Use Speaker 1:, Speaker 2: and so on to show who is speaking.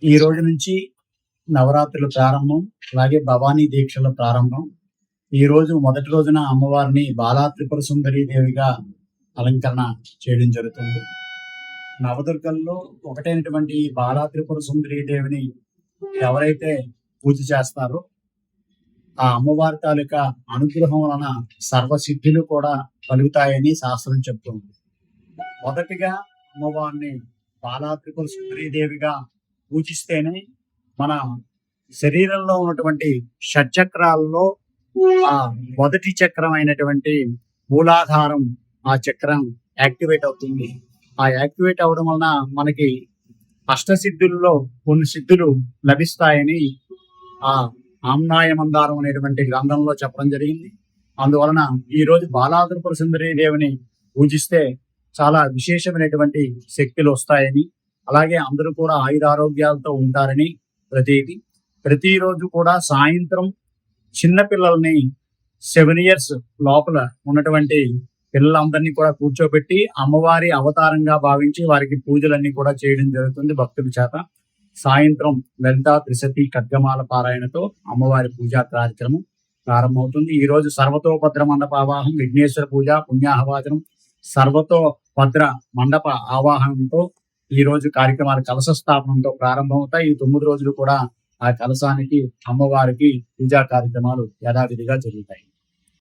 Speaker 1: ఈ రోజు నుంచి నవరాత్రులు ప్రారంభం. అలాగే భవానీ దీక్షల ప్రారంభం. ఈ రోజు మొదటి రోజున అమ్మవారిని బాలా త్రిపుర సుందరీ దేవిగా అలంకరణ చేయడం జరుగుతుంది. నవదుర్గల్లో ఒకటైనటువంటి ఈ బాలా త్రిపుర సుందరీ దేవిని ఎవరైతే పూజ చేస్తారో ఆ అమ్మవారి తాలూకా అనుగ్రహం వలన సర్వసిద్ధులు కూడా కలుగుతాయని శాస్త్రం చెప్తుంది. మొదటిగా అమ్మవారిని బాలా త్రిపుర సుందరీ దేవిగా పూజిస్తేనే మన శరీరంలో ఉన్నటువంటి షట్చక్రాల్లో ఆ మొదటి చక్రం అయినటువంటి మూలాధారం ఆ చక్రం యాక్టివేట్ అవుతుంది. ఆ యాక్టివేట్ అవడం వలన మనకి అష్టసిద్ధుల్లో కొన్ని సిద్ధులు లభిస్తాయని ఆ ఆమ్నాయ మందారం అనేటువంటి గ్రంథంలో చెప్పడం జరిగింది. అందువలన ఈ రోజు బాలా త్రిపుర సుందరీ దేవిని పూజిస్తే చాలా విశేషమైనటువంటి శక్తులు వస్తాయని, అలాగే అందరూ కూడా ఆయురారోగ్యాలతో ఉంటారని ప్రతిరోజు కూడా సాయంత్రం చిన్న పిల్లల్ని 7 years లోపల ఉన్నటువంటి పిల్లలందరినీ కూడా కూర్చోబెట్టి అమ్మవారి అవతారంగా భావించి వారికి పూజలన్నీ కూడా చేయడం జరుగుతుంది భక్తుల చేత. సాయంత్రం లలితా త్రిశతి ఖడ్గమాల పారాయణతో అమ్మవారి పూజా కార్యక్రమం ప్రారంభమవుతుంది. ఈ రోజు సర్వతో భద్ర మండప ఆవాహం, విఘ్నేశ్వర పూజ, పుణ్యాహవాచనం, సర్వతో భద్ర మండప ఆవాహనంతో ఈ రోజు కార్యక్రమాలు కలశ స్థాపనంతో ప్రారంభమవుతాయి. ఈ 9 రోజులు కూడా ఆ కలశానికి అమ్మవారికి పూజా కార్యక్రమాలు యథావిధిగా జరుగుతాయి.